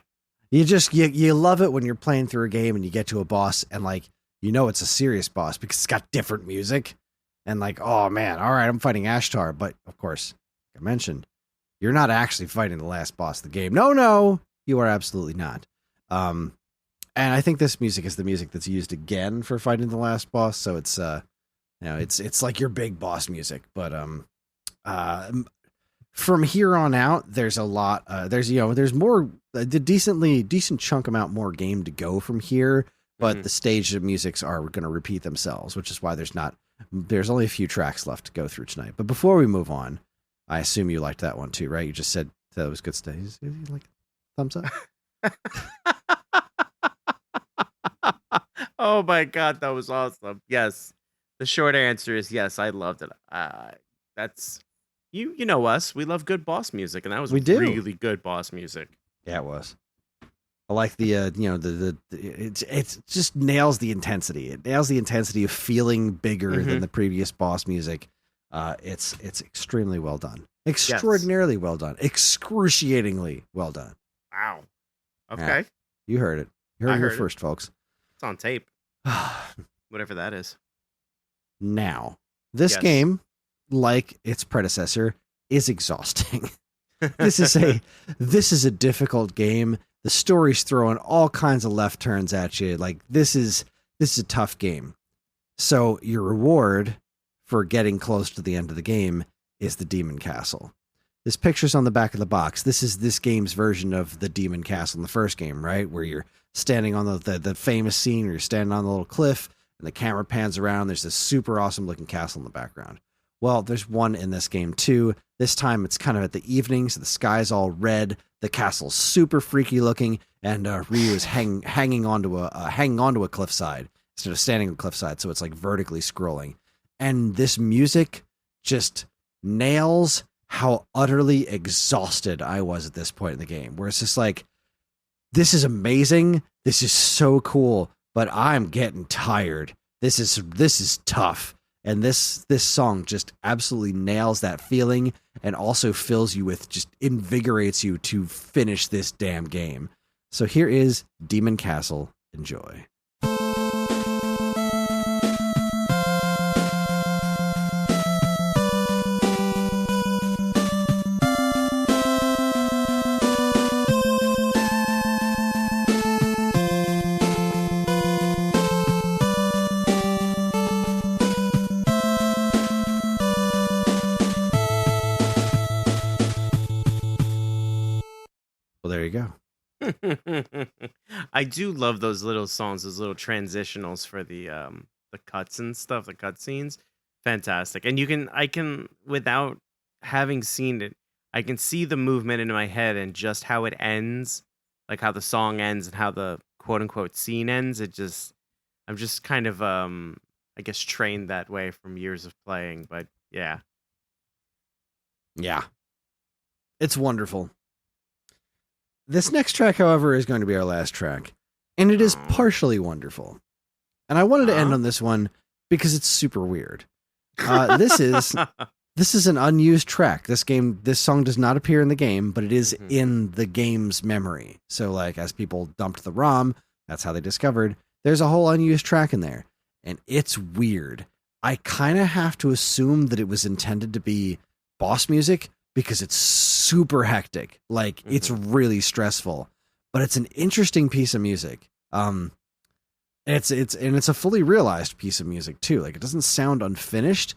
You love it when you're playing through a game and you get to a boss and like, it's a serious boss because it's got different music and like, oh man, all right, I'm fighting Ashtar. But of course, like I mentioned, you're not actually fighting the last boss of the game. No, you are absolutely not. And I think this music is the music that's used again for fighting the last boss. So it's, it's like your big boss music, but, from here on out, there's a lot. There's more, decent chunk amount more game to go from here. But the stage of musics are going to repeat themselves, which is why there's only a few tracks left to go through tonight. But before we move on, I assume you liked that one too, right? You just said that was good stuff. You like thumbs up? Oh my God, that was awesome. Yes, the short answer is yes. I loved it. That's. You know us. We love good boss music, and that was really good boss music. Yeah, it was. I like the it just nails the intensity. It nails the intensity of feeling bigger than the previous boss music. It's extremely well done. Extraordinarily well done. Excruciatingly well done. Wow. Okay. Yeah, you heard it. You heard it here first, folks. It's on tape. Whatever that is. Now, this game, like its predecessor, is exhausting. This is a difficult game. The story's throwing all kinds of left turns at you. Like this is a tough game. So your reward for getting close to the end of the game is the Demon Castle. This picture's on the back of the box. This is this game's version of the Demon Castle in the first game, right? Where you're standing on the famous scene where you're standing on the little cliff and the camera pans around. There's this super awesome looking castle in the background. Well, there's one in this game too. This time it's kind of at the evening, so the sky's all red. The castle's super freaky looking, and Ryu is hanging onto a cliffside instead of standing on the cliffside, so it's like vertically scrolling. And this music just nails how utterly exhausted I was at this point in the game, where it's just like, this is amazing, this is so cool, but I'm getting tired. This is tough. And this song just absolutely nails that feeling and also fills you with, just invigorates you to finish this damn game. So here is Demon Castle. Enjoy. Well, there you go. I do love those little songs, those little transitionals for the the cuts and stuff, the cutscenes, fantastic. And I can without having seen it, I can see the movement in my head and just how it ends, like how the song ends and how the quote unquote scene ends. I'm just kind of I guess trained that way from years of playing, but yeah. Yeah. It's wonderful. This next track, however, is going to be our last track, and it is partially wonderful. And I wanted to end on this one because it's super weird. This is an unused track. This song does not appear in the game, but it is in the game's memory. So, like, as people dumped the ROM, that's how they discovered there's a whole unused track in there, and it's weird. I kind of have to assume that it was intended to be boss music because it's super hectic. Like, it's really stressful, but it's an interesting piece of music. It's a fully realized piece of music too. Like, it doesn't sound unfinished.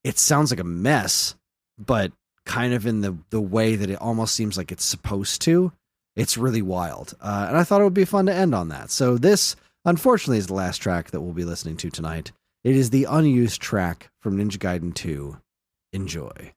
It sounds like a mess, but kind of in the way that it almost seems like it's supposed to. It's really wild. And I thought it would be fun to end on that. So this, unfortunately, is the last track that we'll be listening to tonight. It is the unused track from Ninja Gaiden II. Enjoy.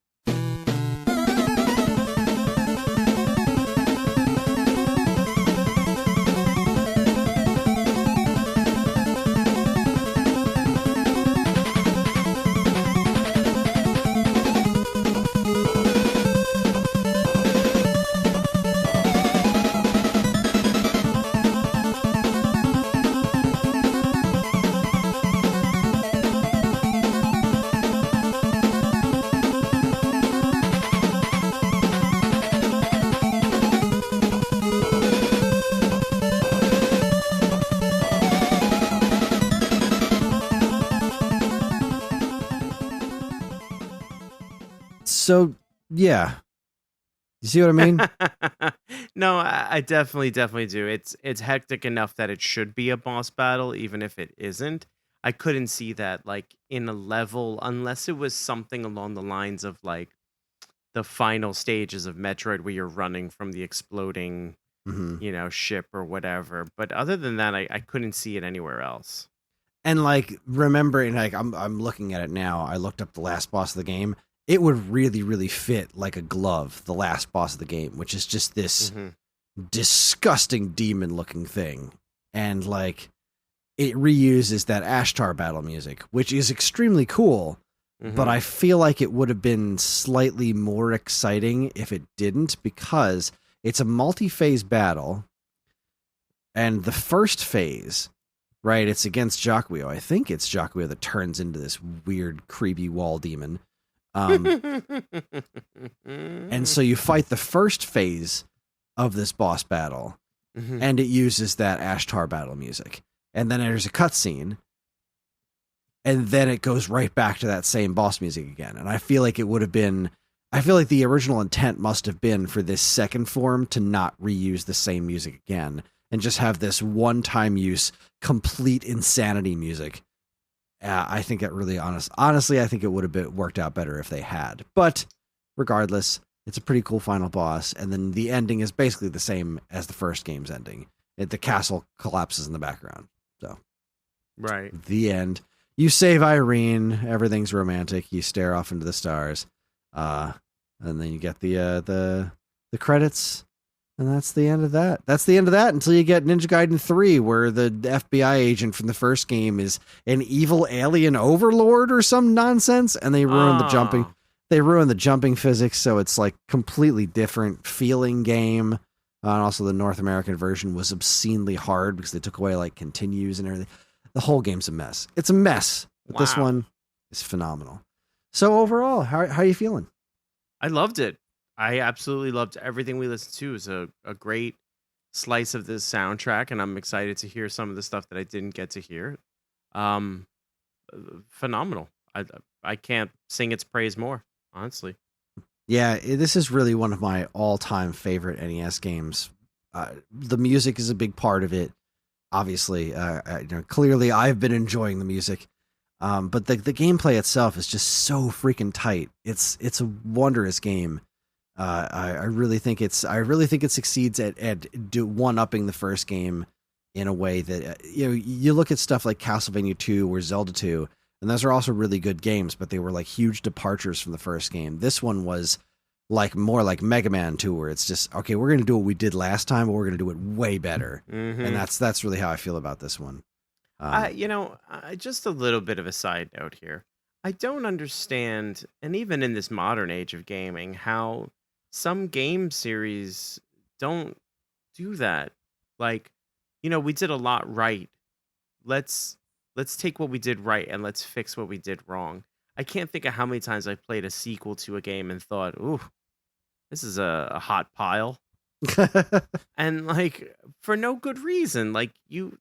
So, yeah. You see what I mean? No, I definitely do. It's hectic enough that it should be a boss battle, even if it isn't. I couldn't see that, like, in a level, unless it was something along the lines of, like, the final stages of Metroid where you're running from the exploding, ship or whatever. But other than that, I couldn't see it anywhere else. And, like, remembering, like, I'm looking at it now. I looked up the last boss of the game. It would really, really fit like a glove, the last boss of the game, which is just this disgusting demon-looking thing. And, like, it reuses that Ashtar battle music, which is extremely cool, but I feel like it would have been slightly more exciting if it didn't, because it's a multi-phase battle, and the first phase, right, it's against Jaquio. I think it's Jaquio that turns into this weird, creepy wall demon. And so you fight the first phase of this boss battle, and it uses that Ashtar battle music. And then there's a cutscene, and then it goes right back to that same boss music again. And I feel like the original intent must have been for this second form to not reuse the same music again, and just have this one-time use, complete insanity music. I think it really honestly, I think it would have worked out better if they had. But regardless, it's a pretty cool final boss, and then the ending is basically the same as the first game's ending. The castle collapses in the background. So, right, the end. You save Irene. Everything's romantic. You stare off into the stars, and then you get the credits. And that's the end of that. That's the end of that until you get Ninja Gaiden 3, where the FBI agent from the first game is an evil alien overlord or some nonsense, and they ruin the jumping. They ruin the jumping physics, so it's like completely different feeling game. And also, the North American version was obscenely hard because they took away like continues and everything. The whole game's a mess. It's a mess. But this one is phenomenal. So overall, how are you feeling? I loved it. I absolutely loved everything we listened to. It was a great slice of this soundtrack, and I'm excited to hear some of the stuff that I didn't get to hear. Phenomenal. I can't sing its praise more, honestly. Yeah, this is really one of my all-time favorite NES games. The music is a big part of it. Obviously, clearly I've been enjoying the music. But the gameplay itself is just so freaking tight. It's a wondrous game. I really think it succeeds at one-upping the first game in a way that, you look at stuff like Castlevania 2 or Zelda 2, and those are also really good games, but they were like huge departures from the first game. This one was like more like Mega Man 2, where it's just, okay, we're going to do what we did last time, but we're going to do it way better. Mm-hmm. And that's really how I feel about this one. Just a little bit of a side note here. I don't understand, and even in this modern age of gaming, how some game series don't do that. Like, we did a lot right. Let's take what we did right and let's fix what we did wrong. I can't think of how many times I played a sequel to a game and thought, "Ooh, this is a hot pile," and like for no good reason. Like it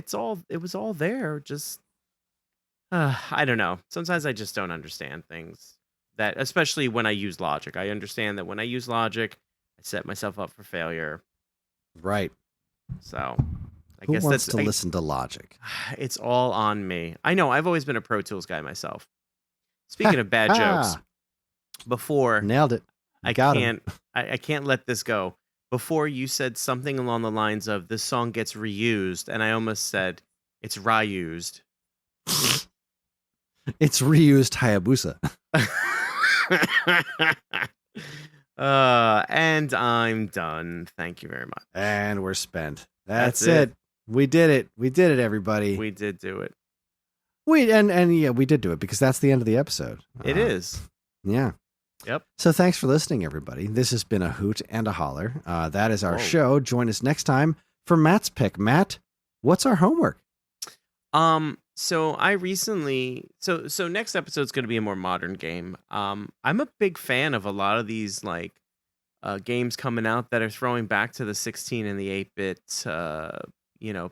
was all there. Just I don't know. Sometimes I just don't understand things that, especially when I use logic. I understand that when I use logic, I set myself up for failure. Right. So I Who guess wants to listen to logic? It's all on me. I know. I've always been a Pro Tools guy myself. Speaking of bad jokes, before nailed it. I can't let this go. Before you said something along the lines of this song gets reused, and I almost said it's reused. It's reused Hayabusa. And I'm done. Thank you very much. And we're spent. That's it. We did it. We did it, everybody. We did do it. We did do it because that's the end of the episode. It is. Yeah. Yep. So thanks for listening, everybody. This has been a hoot and a holler. That is our show. Join us next time for Matt's pick. Matt, what's our homework? So I recently, so next episode's going to be a more modern game. I'm a big fan of a lot of these like games coming out that are throwing back to the 16 and the 8-bit,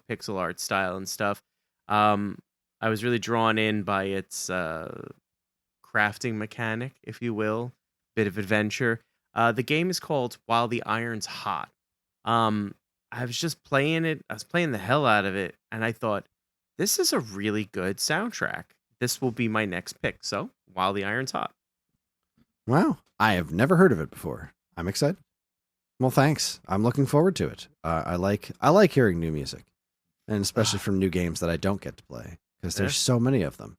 pixel art style and stuff. I was really drawn in by its crafting mechanic, if you will, bit of adventure. The game is called While the Iron's Hot. I was just playing it. I was playing the hell out of it, and I thought, this is a really good soundtrack. This will be my next pick. So, While the Iron's Hot. Wow. I have never heard of it before. I'm excited. Well, thanks. I'm looking forward to it. I like hearing new music, and especially from new games that I don't get to play because there's so many of them.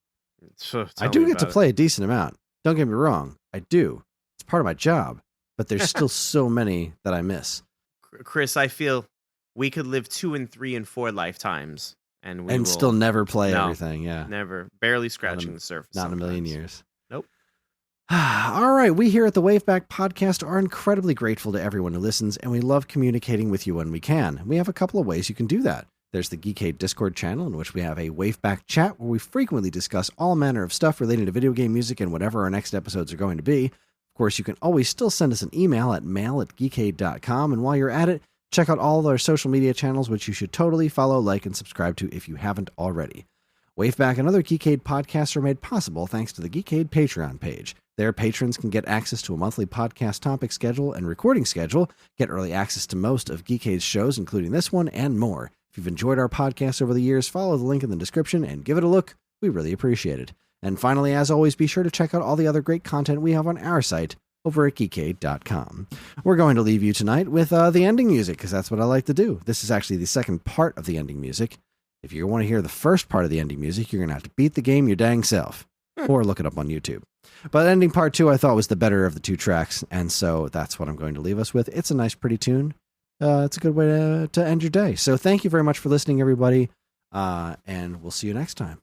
So I do get to play a decent amount. Don't get me wrong. I do. It's part of my job, but there's still so many that I miss. Kris, I feel we could live 2 and 3 and 4 lifetimes and still never play everything. Yeah. Never. Barely scratching the surface. Not in a million years. Nope. All right. We here at the WaveBack podcast are incredibly grateful to everyone who listens, and we love communicating with you when we can. We have a couple of ways you can do that. There's the Geekade Discord channel, in which we have a WaveBack chat where we frequently discuss all manner of stuff relating to video game music and whatever our next episodes are going to be. Of course, you can always still send us an email at mail@geekade.com, and while you're at it, check out all of our social media channels, which you should totally follow, like, and subscribe to if you haven't already. WaveBack and other Geekade podcasts are made possible thanks to the Geekade Patreon page. There, patrons can get access to a monthly podcast topic schedule and recording schedule, get early access to most of Geekade's shows, including this one, and more. If you've enjoyed our podcast over the years, follow the link in the description and give it a look. We really appreciate it. And finally, as always, be sure to check out all the other great content we have on our site over at geekade.com. We're going to leave you tonight with the ending music, because that's what I like to do. This is actually the second part of the ending music. If you want to hear the first part of the ending music, you're going to have to beat the game your dang self, or look it up on YouTube. But ending part 2 I thought was the better of the 2 tracks, and so that's what I'm going to leave us with. It's a nice, pretty tune. It's a good way to end your day. So thank you very much for listening, everybody, and we'll see you next time.